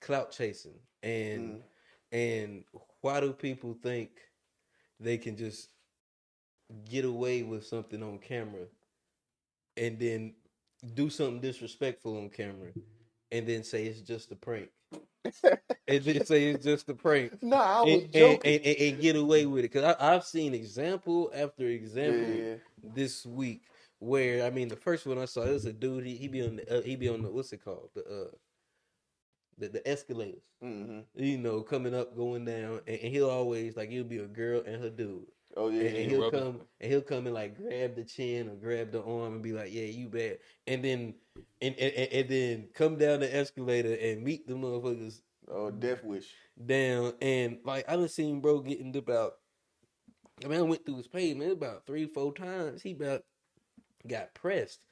clout chasing, and why do people think they can just get away with something on camera and then do something disrespectful on camera and then say it's just a prank? And then say it's just a prank Nah, I and, was and, joking. and, and get away with it. Because I've seen example after example Yeah. this week where, I mean, the first one I saw, it was a dude, he be on the, what's it called? The escalators. Mm-hmm. You know, coming up, going down, and he'll always like it'll be a girl and her dude. Oh yeah, And, yeah, and yeah. he'll come and like grab the chin or grab the arm and be like, "Yeah, you bad," and then and then come down the escalator and meet the motherfuckers Oh, Death Wish. down. And like I done seen bro getting about, I mean, I went through his page, man, about 3, 4 times. He about got pressed.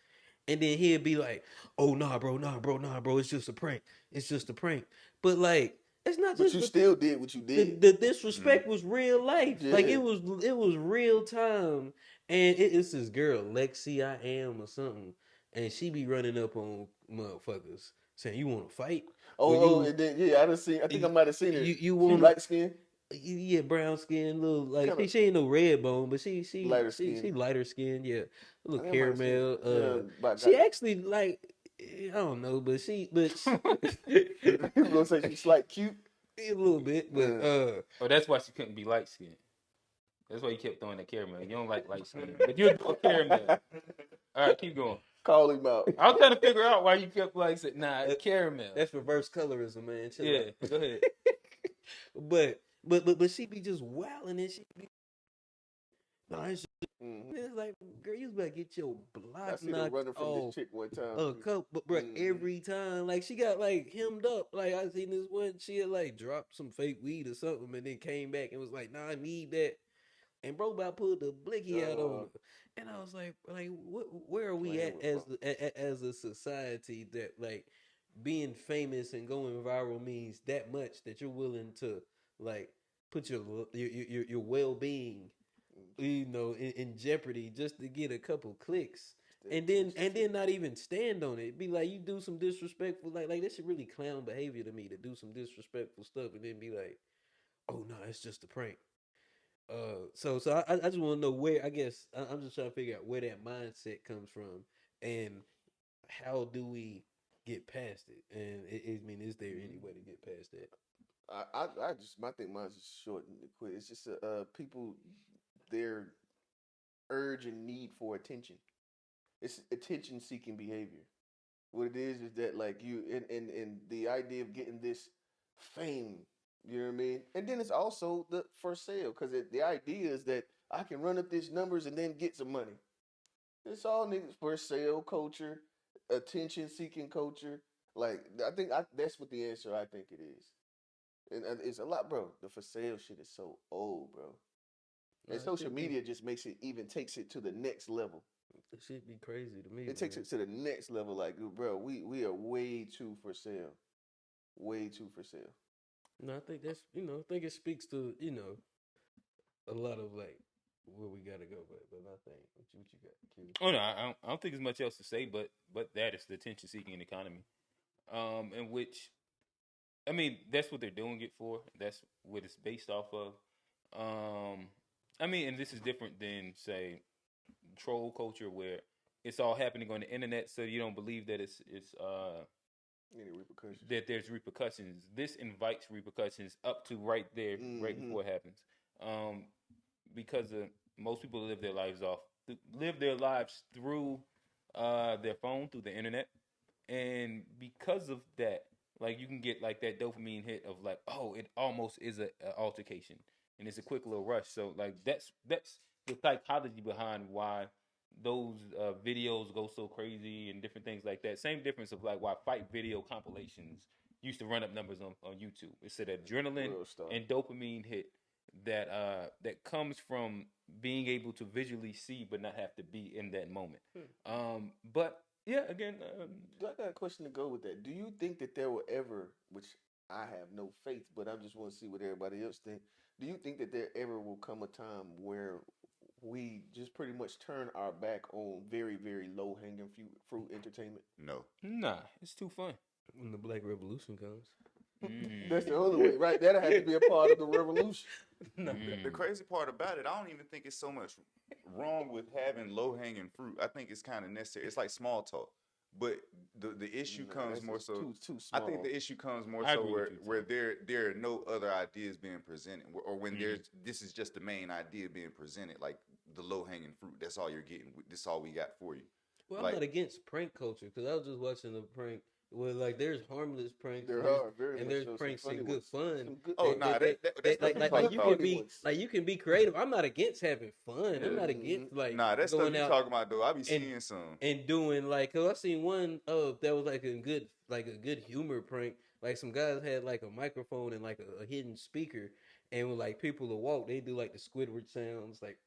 And then he'd be like, "Oh nah, bro, nah, bro, nah, bro. It's just a prank. It's just a prank." But like, it's not But just you still did what you did. the disrespect was real life. Like Yeah. it was real time. And it's this girl, Lexi I am or something, and she be running up on motherfuckers saying, "You want to fight? Or Oh, and then yeah, I done seen. I think I might have seen it. you She want to?" light skin, Yeah, brown skin, little like kind of she ain't no red bone, but lighter skin. she lighter skin, yeah, a I little think I might have seen it. caramel. Yeah, but She got actually like, I don't know, but you gonna say she's like cute? a little bit, but Uh, Oh, that's why she couldn't be light skinned. That's why you kept throwing that caramel. You don't like light skin, but you'll do a caramel. All right, keep going. call him out. I was trying to figure out why you kept like saying, nah, caramel. that's reverse colorism, man. Chill Yeah, out. go ahead. But she be just wilding and she be no, Hmm. it's like, girl, you better get your I block seen her knocked running from this off. chick one time A too. couple, but bro, Hmm. every time, like she got like hemmed up. Like I seen this one, she had like dropped some fake weed or something, and then came back and was like, "Nah, I need that." And bro, about pulled the blicky out on Uh, her, and I was like, where are we playing at with as folks. as a society that like being famous and going viral means that much that you're willing to like put your well being, you know, in jeopardy just to get a couple clicks, The and attention then seeking. not even stand on it. Be like, you do some disrespectful, like this is really clown behavior to me, to do some disrespectful stuff and then be like, "Oh no, it's just a prank." So I just want to know where, I guess I'm just trying to figure out where that mindset comes from and how do we get past it, and I mean, is there any way to get past that? I just my thing mine's just short and quick. It's just people their urge and need for attention. It's attention seeking behavior. What it is that like you and the idea of getting this fame, you know what I mean? And then it's also the for sale because the idea is that I can run up these numbers and then get some money. It's all niggas for sale culture, attention seeking culture. Like that's what the answer I think it is. And it's a lot, bro. The for sale shit is so old, bro. No, And it social should be. media just makes it even takes it to the next level. It should be crazy to me, It takes man. it to the next level. Like, bro, we are way too for sale. Way too for sale. No, I think that's, I think it speaks to, a lot of like where we gotta go. But I think what you got, Q. Oh no, I don't think there's much else to say, but that is the attention seeking economy, in which I mean that's what they're doing it for. That's what it's based off of. Um, I mean, and this is different than say troll culture where it's all happening on the internet, so you don't believe that it's Any repercussions? that there's repercussions. This invites repercussions up to right there, right Mm-hmm. before it happens, um, because most people live their lives through their phone, through the internet, and because of that, like you can get like that dopamine hit of like, oh, it almost is a altercation, and it's a quick little rush. So like that's the psychology behind why those videos go so crazy and different things like that. Same difference of like why fight video compilations used to run up numbers on YouTube. It's an adrenaline Real stuff. and dopamine hit that comes from being able to visually see but not have to be in that moment. But yeah, again, I got a question to go with that. Do you think that there will ever, which I have no faith, but I just want to see what everybody else think. Do you think that there ever will come a time where we just pretty much turn our back on very, very low hanging fruit entertainment? No. nah, it's too fun. When the Black Revolution comes. That's the only way, right? That'll have to be a part of the revolution. No. The crazy part about it, I don't even think it's so much wrong with having low hanging fruit. I think it's kind of necessary. It's like small talk, but the issue Nah, comes that's more just so. too I small. think the issue comes more I so agree with you, where Tim. there are no other ideas being presented, or when there's this is just the main idea being presented, like the low hanging fruit. That's all you're getting. This is all we got for you. Well, I'm Like not against prank culture because I was just watching a prank where like there's harmless pranks There and there's are very and much there's so. Some pranks funny and good ones. fun. Some good. oh nah, that's Like stuff you talking you about. can be ones. like you can be creative. I'm not against having fun. I'm Yeah. not against like Nah, that stuff going you out talking about though. I be and seeing some. and doing like cause I seen one that was like a good humor prank. Like some guys had like a microphone and like a hidden speaker, and when like people will walk, they do like the Squidward sounds, like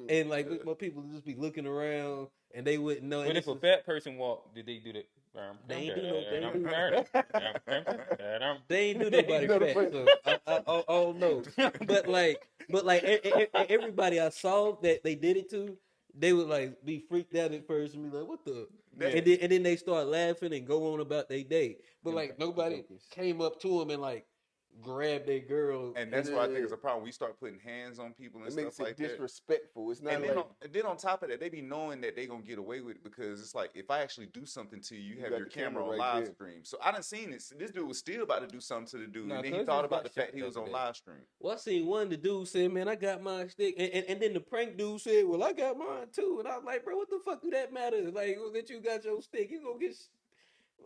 and like Yeah. my people would just be looking around and they wouldn't know. And But if this a is fat person walk, did they do that? they ain't do no they ain't do, They they ain't do nobody No, the fat, funny- so I don't know. But like everybody I saw that they did it to, they would like be freaked out at first and be like, "What the?" Yeah. And then they start laughing and go on about their day. But Them like nobody jokers. came up to them and like grabbed their girl. And that's why I think it's a problem. We start putting hands on people and It stuff makes like it that. disrespectful. It's not And like then on top of that, they be knowing that they gonna get away with it because it's like if I actually do something to you, you have got your the camera camera on right live there. stream. So I done seen this. This dude was still about to do something to the dude, Nah, and then he cuz thought just about got the fact shot he was the on other day. live stream. Well, I seen one, the dude said, "Man, I got my stick," and then the prank dude said, "Well, I got mine too." And I was like, "Bro, what the fuck do that matter? Like that you got your stick, you gonna get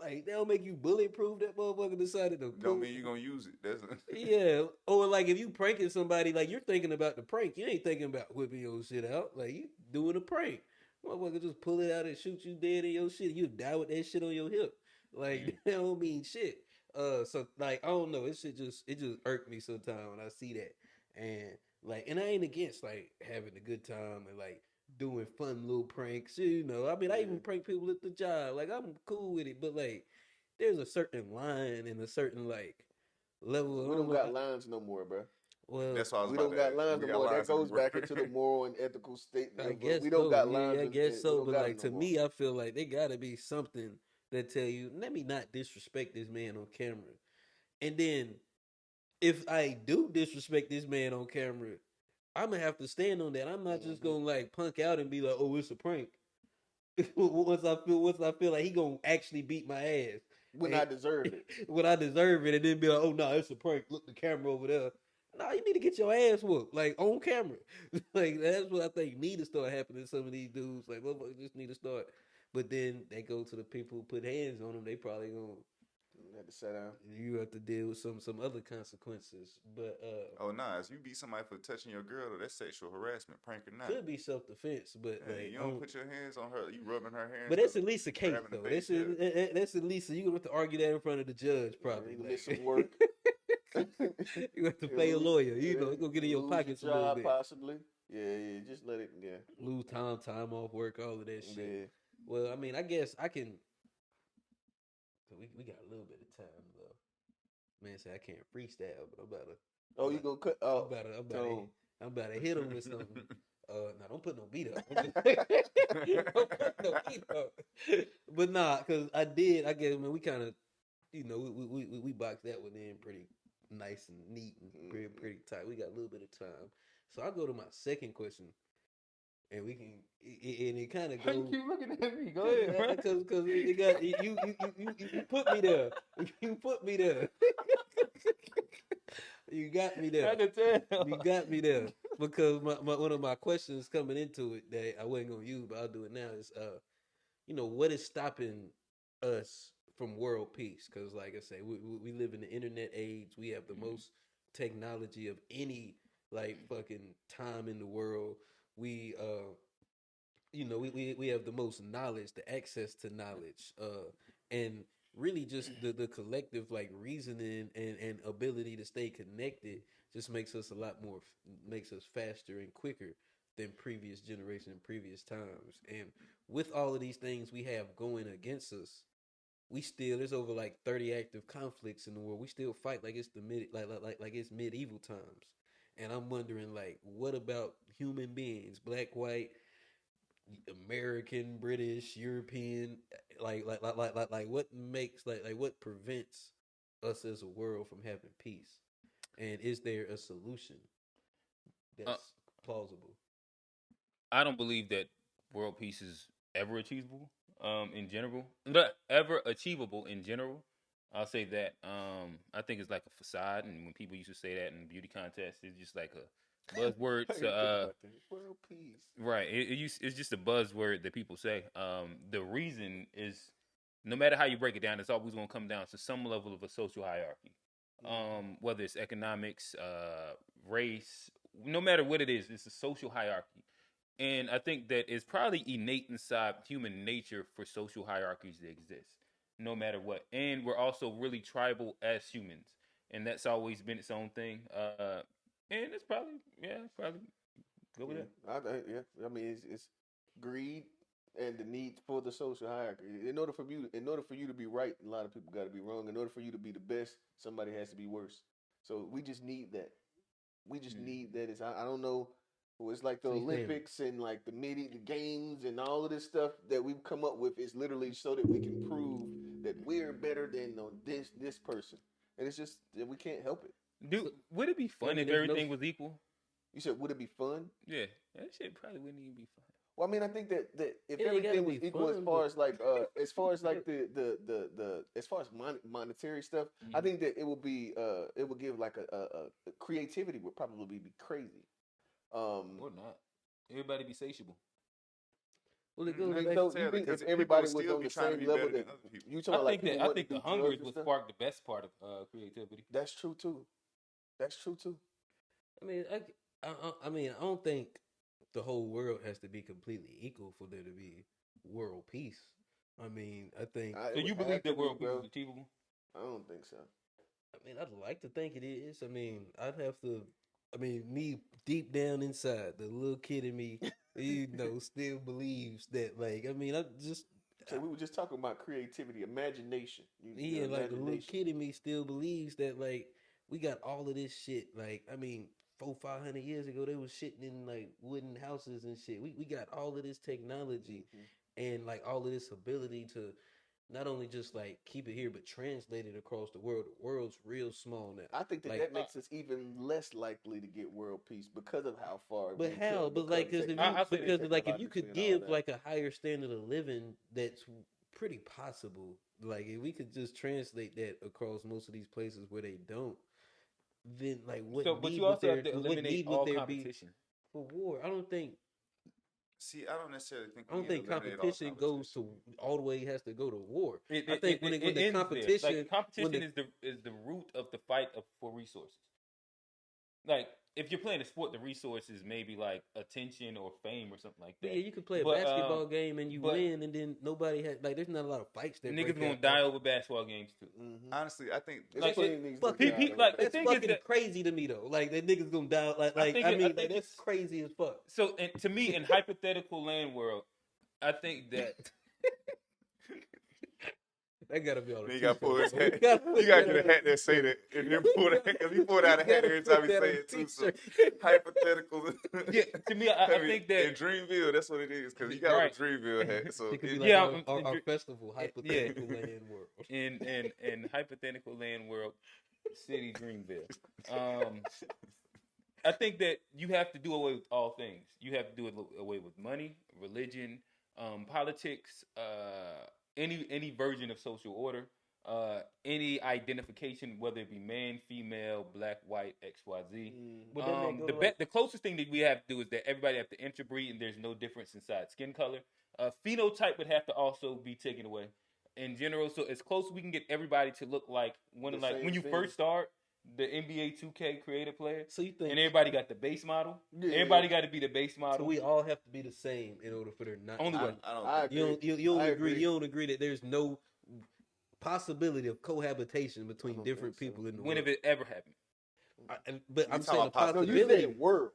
like they'll make you bulletproof." That motherfucker decided to Don't pull. mean you gonna use it. That's Yeah, or like if you pranking somebody, like you're thinking about the prank, you ain't thinking about whipping your shit out. Like you doing a prank, motherfucker just pull it out and shoot you dead in your shit. You die with that shit on your hip. Like that don't mean shit. So like I don't know, it just irked me sometimes when I see that, and like and I ain't against like having a good time and like doing fun little pranks. You know, I mean I even prank people at the job. Like I'm cool with it, but like there's a certain line and a certain like level. we don't got lines no more, bro. Well, that's what I was We about don't to got ask. lines We no got more. That lines goes back anymore. into the moral and ethical state. I But guess we don't so. got lines. Yeah, I and- guess we so. don't But got like it to no more. me, I feel like there got to be something that tell you, let me not disrespect this man on camera. And then if I do disrespect this man on camera, I'm gonna have to stand on that. I'm not just gonna like punk out and be like, "Oh, it's a prank." Once I feel like he gonna actually beat my ass When and- I deserve it. when I deserve it, and then be like, "Oh no, it's a prank." Look, the camera over there. No, you need to get your ass whooped, like on camera. Like that's what I think need to start happening to some of these dudes. Like, motherfuckers just need to start. But then they go to the people who put hands on them. They probably gonna Had to sit down. you have to deal with some other consequences. But Oh nah, if you beat somebody for touching your girl, that's sexual harassment, prank or not. could be self defense. But Hey, like, you don't put your hands on her. You rubbing her hair. and but that's stuff. at least a case Grabbing the though. face, That's at least you gonna have to argue that in front of the judge probably. You like- miss some work. you have to pay a lawyer. You know, it's gonna get in your lose pockets a little job bit. possibly. Yeah. Just let it. Yeah. Lose time off work, all of that shit. Yeah. Well, I mean, I guess I can. We got a little bit of time though. Man, say I can't freestyle, but I'm about to. Oh, you gonna cut? Oh, I'm about to hit him with something. No, don't put no beat up. Don't put no beat up. But nah, cause I did. I guess man, we kind of, we boxed that one in pretty nice and neat and pretty tight. We got a little bit of time, so I'll go to my second question, and we can. And it kind of Why you goes. keep looking at me? Go ahead, bro. Because it got you put me there. You put me there. You got me there. I can tell. You got me there because one of my questions coming into it that I wasn't gonna use, but I'll do it now is what is stopping us from world peace? Because like I say, we live in the internet age. We have the most technology of any like fucking time in the world. We we have the most knowledge, the access to knowledge, and really just the collective like reasoning and ability to stay connected just makes us a lot more makes us faster and quicker than previous generation and previous times. And with all of these things we have going against us, we still there's over like 30 active conflicts in the world. We still fight like it's the like it's medieval times. And I'm wondering like what about human beings, black, white, American, British, European, like what makes like what prevents us as a world from having peace? And is there a solution that's plausible? I don't believe that world peace is ever achievable. In general, not ever achievable in general. I'll say that. I think it's like a facade, and when people used to say that in beauty contests, it's just like a buzzword I to didn't think about that. World peace. right. It's just a buzzword that people say. The reason is, no matter how you break it down, it's always going to come down to some level of a social hierarchy. Whether it's economics, race, no matter what it is, it's a social hierarchy. And I think that it's probably innate inside human nature for social hierarchies to exist, no matter what. And we're also really tribal as humans, and that's always been its own thing. And it's probably go with that. Yeah. I mean, it's greed and the need for the social hierarchy. In order for you to be right, a lot of people got to be wrong. In order for you to be the best, somebody has to be worse. So we just need that. We just need that. I don't know. It's like the So you saying- Olympics and like the games and all of this stuff that we've come up with is literally so that we can prove that we're better than this person. And it's just that we can't help it. Dude, would it be fun mean, if there's no- everything was equal? You said, would it be fun? Yeah, that shit probably wouldn't even be fun. Well, I mean, I think that if It ain't everything gotta was be equal fun, as far but- as like the as far as monetary stuff, I think that it would give like a creativity would probably be crazy. Or not. Everybody be satiable. Well, it goes I mean, back. so Tell you think because if people everybody would was still on be the trying to same be level better that than other people. you talking about like people I wanting think to the do hunger drugs and would stuff? spark the best part of creativity. That's true too. That's true too. I mean, I mean, I don't think the whole world has to be completely equal for there to be world peace. I mean, I think. So you believe that world peace is achievable? I don't think so. I mean, I'd like to think it is. I mean, I'd have to. I mean, me deep down inside, the little kid in me, still believes that. Like, I mean, I just. So we were just talking about creativity, imagination. Yeah, like the little kid in me still believes that, like, we got all of this shit. Like, I mean, 400-500 years ago, they was shitting in like wooden houses and shit. We got all of this technology and like all of this ability to not only just like keep it here, but translate it across the world. The world's real small now. I think that Like, that makes us even less likely to get world peace because of how far. But we how? can But like, become because like if you technologically could and all give that. like a higher standard of living, that's pretty possible. Like if we could just translate that across most of these places where they don't, then like what So, but need you would also there have to what eliminate need all would there be competition. for war? I don't think See, I don't necessarily think. I don't think competition goes to all the way has to go to war. It, I think when it the ends there. competition Like, competition when is the root of the fight for resources. Like, if you're playing a sport, the resources maybe like attention or fame or something like that. yeah, you can play a But, basketball game and you but- win, and then nobody has like. There's not a lot of fights that Niggas break gonna out. die over basketball games too. Honestly, I think It's like, plenty it- of niggas fuck, that he- die he- over like, that. the That's thing is fucking that- crazy to me though. Like that niggas gonna die. Like I think I mean, it's- that's crazy as fuck. So, and to me, in hypothetical land world, I think that That gotta be on. Then you gotta pull his hat. You You gotta get a hat that say that, and then pull that. Because he pulled out a hat every time he say it too. So hypothetical. yeah, to me, I think that in Dreamville, that's what it is. Because he got Right. a Dreamville hat. So It could be it- like Yeah, our festival, hypothetical land world. in hypothetical land world, city Dreamville. I think that you have to do away with all things. You have to do away with money, religion, politics, any version of social order, any identification, whether it be man, female, black, white, XYZ. But then they go to, The closest thing that we have to do is that everybody have to interbreed, and there's no difference inside skin color. Phenotype would have to also be taken away in general. So as close as we can get everybody to look like The like same when you thing. first start the NBA 2K creative player, so you think and everybody got the base model. Yeah. Everybody got to be the base so model. we all have to be the same in order for there not Only to way. be- I don't. I think- You don't agree. you don't I agree. agree. You don't agree that there's no possibility of cohabitation I between don't different think so. people in the when world. have it ever happened? But You I'm talking saying a about No, possibility. you said world.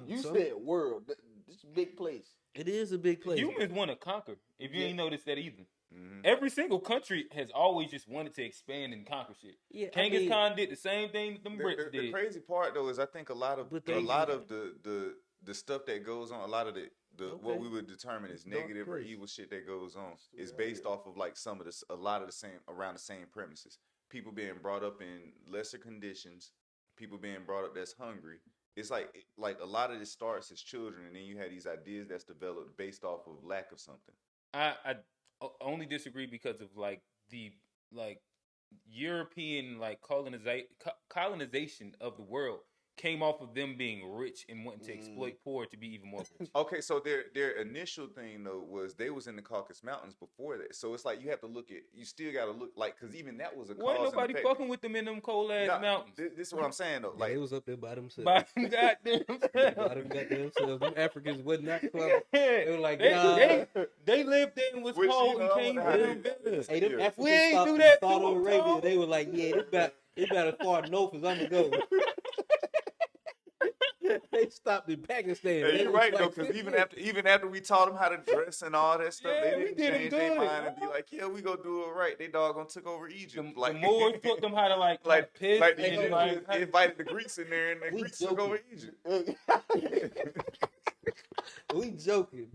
You so- said world. This is a big place. it is a big place. Humans want to conquer. If you Yeah. ain't noticed that either. Mhm. Every single country has always just wanted to expand and conquer shit. Yeah, I Genghis mean- Khan did the same thing that them Brits The did. crazy part though is I think a lot of But the they- stuff that goes on, a lot of the what Okay. we would determine as Dark negative or place. evil shit that goes on is based off of like a lot of the same around the same premises. People being brought up in lesser conditions, people being brought up that's hungry. It's like a lot of this starts as children, and then you have these ideas that's developed based off of lack of something. I only disagree because of like the like European like colonization of the world came off of them being rich and wanting to exploit poor to be even more rich. Okay, so their initial thing though was they was in the Caucasus Mountains before that. So it's like you have to look at you still got to look like because even that was a Wasn't cause and nobody effect. fucking with them in them cold ass Nah, mountains. this is what I'm saying though. Yeah, they Like was up there by themselves. By goddamn By them goddamn selves. Them Africans was not clever. They were like, they, nah. they lived there and was Which, cold you know, and I came wonder how down they- better. Hey, them Yeah. Africans We ain't thought, do that to Saudi them, Arabia. Tom. They were like, yeah, it's about as far north as I'm gonna go. They stopped in Pakistan. Hey, They you're was right though, like, because even after we taught them how to dress and all that stuff, Yeah, they we didn't did 'em change their good. mind and be like, "Yeah, we gonna do it right." They doggone took over Egypt. The Moors taught them how to like piss like the and Jews like invited the Greeks in there, and the We Greeks took over joking. Egypt. we joking.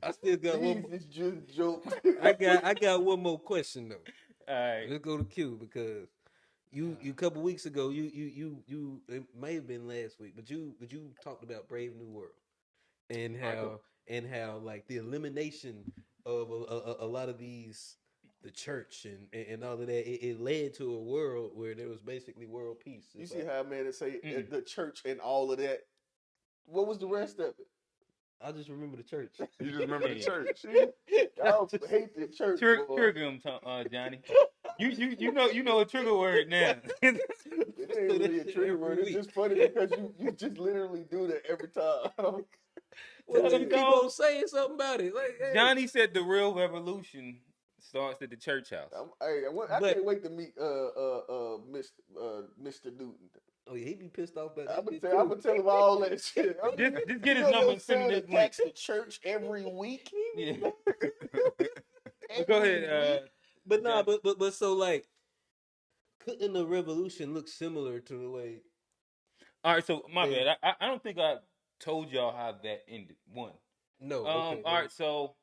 I still got one. It's just joke. I got one more question though. all right. Let's go to Q because you a couple weeks ago you it may have been last week, but you talked about Brave New World and how like the elimination of a lot of these the church and all of that it led to a world where there was basically world peace. You It's see like, how man they say the church and all of that. What was the rest of it? I just remember the church. You just remember the church. Y'all hate the church, boy. Trigger him, Johnny. You know a trigger word now. It ain't really a trigger word. It's week. just funny because you just literally do that every time. Well, Tell you him, keep dog. on saying something about it. Like, hey. Johnny said the real revolution starts at the church house. I But- can't wait to meet Mr. Newton. Oh yeah, he be pissed off about I'm that. gonna tell him all that shit. Just get his You know number your and send him son this attacks link. the church every week. Yeah. Every Go ahead. week. But nah, Johnny. but so like, couldn't the revolution look similar to the way? All right, so my Yeah. bad. I don't think I told y'all how that ended. One. No. Okay. All right, so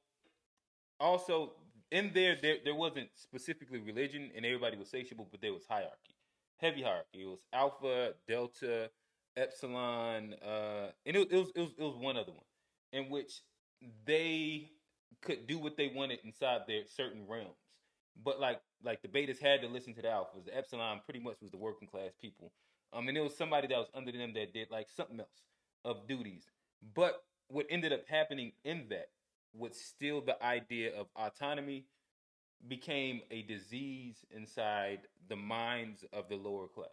also in there wasn't specifically religion and everybody was satiable, but there was hierarchy, heavy hierarchy. It was alpha, delta, epsilon, and it was one other one in which they could do what they wanted inside their certain realms. But like the betas had to listen to the alphas. The epsilon pretty much was the working class people. And there was somebody that was under them that did like something else of duties. But what ended up happening in that was still the idea of autonomy became a disease inside the minds of the lower class.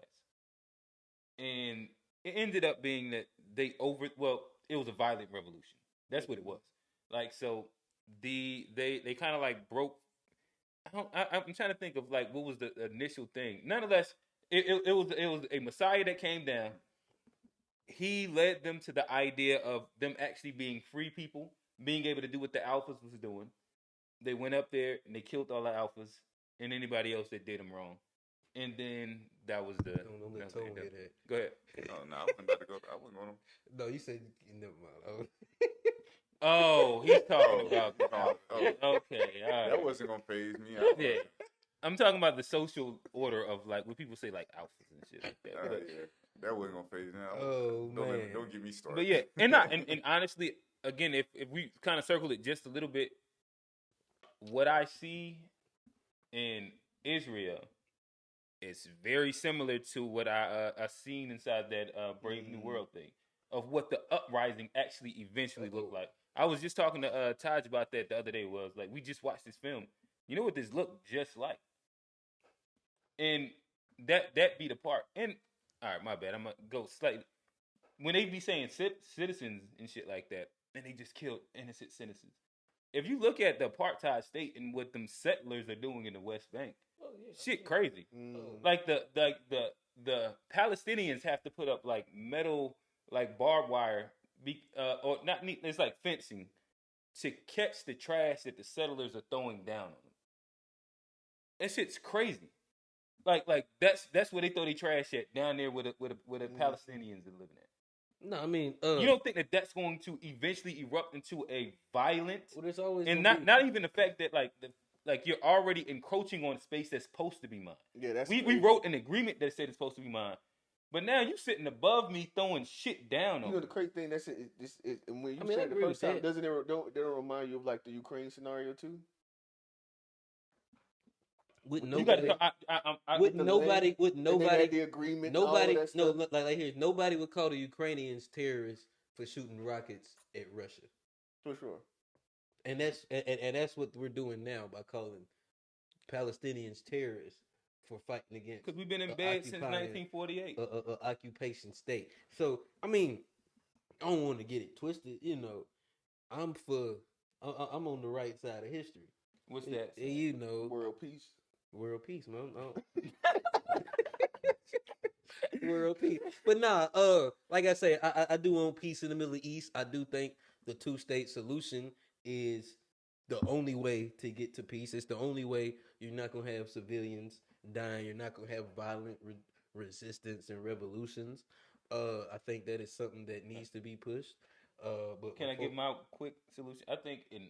And it ended up being that it was a violent revolution. That's what it was. Like, so they kind of like broke. I'm trying to think of like what was the initial thing. Nonetheless, it was a Messiah that came down. He led them to the idea of them actually being free people, being able to do what the alphas was doing. They went up there and they killed all the alphas and anybody else that did them wrong. And then that was the. Don't let that was Tone the end of hear it. that. Go ahead. Oh no, I wasn't about to go. I wasn't going to. No, you said never mind. Oh, he's talking about the Oh, alphas. Okay, all right. That wasn't gonna phase me. Yeah. I'm talking about the social order of like what people say like alphas and shit like that. But, Yeah, that wasn't gonna phase me. Oh, man. Don't get me started. but yeah, and honestly, again, if we kind of circle it just a little bit, what I see in Israel is very similar to what I seen inside that Brave New World thing of what the uprising actually eventually looked like. I was just talking to Taj about that the other day. Was like we just watched this film. You know what this looked just like, and that be the part. And all right, my bad. I'm gonna go slightly. When they be saying citizens and shit like that, and they just killed innocent citizens. If you look at the apartheid state and what them settlers are doing in the West Bank, shit crazy. Like the Palestinians have to put up like metal, like barbed wire, or not. It's like fencing to catch the trash that the settlers are throwing down on them. That shit's crazy. Like that's where they throw their trash at down there where the Palestinians are living at. No, I mean, You don't think that that's going to eventually erupt into a violent, well, there's always and gonna be. not even the fact that like you're already encroaching on space that's supposed to be mine. Yeah, that's We crazy. wrote an agreement that said it's supposed to be mine, but now you sitting above me throwing shit down You on know me. the crazy thing and when you I mean, I said it the agree first with time, that. doesn't it don't remind you of like the Ukraine scenario too? With With the You got nobody, to. land, with the nobody, land, with and they had nobody, the agreement and all of nobody. that No, stuff. like here's nobody would call the Ukrainians terrorists for shooting rockets at Russia, For sure. and that's what we're doing now by calling Palestinians terrorists for fighting against Because we've been in the bed since occupying 1948. occupation state. So I mean, I don't want to get it twisted. I'm for. I'm on the right side of history. What's that? World peace. World peace, man. World peace. But nah, like I say, I do want peace in the Middle East. I do think the two-state solution is the only way to get to peace. It's the only way you're not gonna have civilians dying. You're not gonna have violent resistance and revolutions. I think that is something that needs to be pushed. But Can I give my quick solution? I think in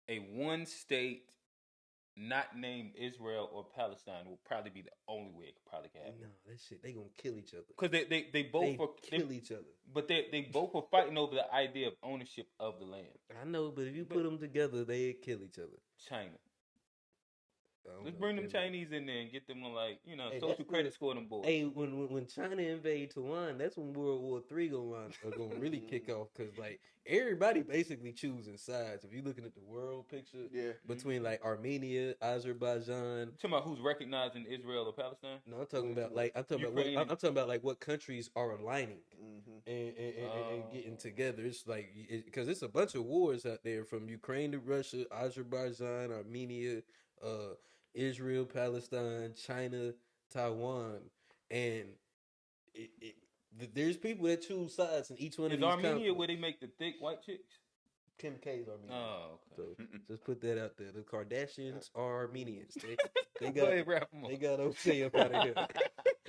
a one state, not named Israel or Palestine, will probably be the only way it could probably happen. no, that shit they gonna kill each other. Because they both kill each other. but they both were fighting over the idea of ownership of the land. I know, but if you put them together, they kill each other. China. I don't Let's know, bring them man. Chinese in there and get them on Hey, social that's credit good. score them boys. Hey, when China invade Taiwan, that's when World War III gonna really kick off because like everybody basically choosing sides. If you're looking at the world picture, Yeah. between like Armenia, Azerbaijan. Talking about who's recognizing Israel or Palestine? No, I'm talking about like I'm talking Ukraine about I'm talking about like what countries are aligning Mm-hmm. and getting together. It's like because it's a bunch of wars out there from Ukraine to Russia, Azerbaijan, Armenia, Israel, Palestine, China, Taiwan, and there's people that choose sides in each one of Is these Armenia conflicts. where they make the thick white chicks? Kim K's Armenian. Oh, okay. So just put that out there. The Kardashians are Armenians. They Go got ahead, wrap 'em up. they got okay up out of here.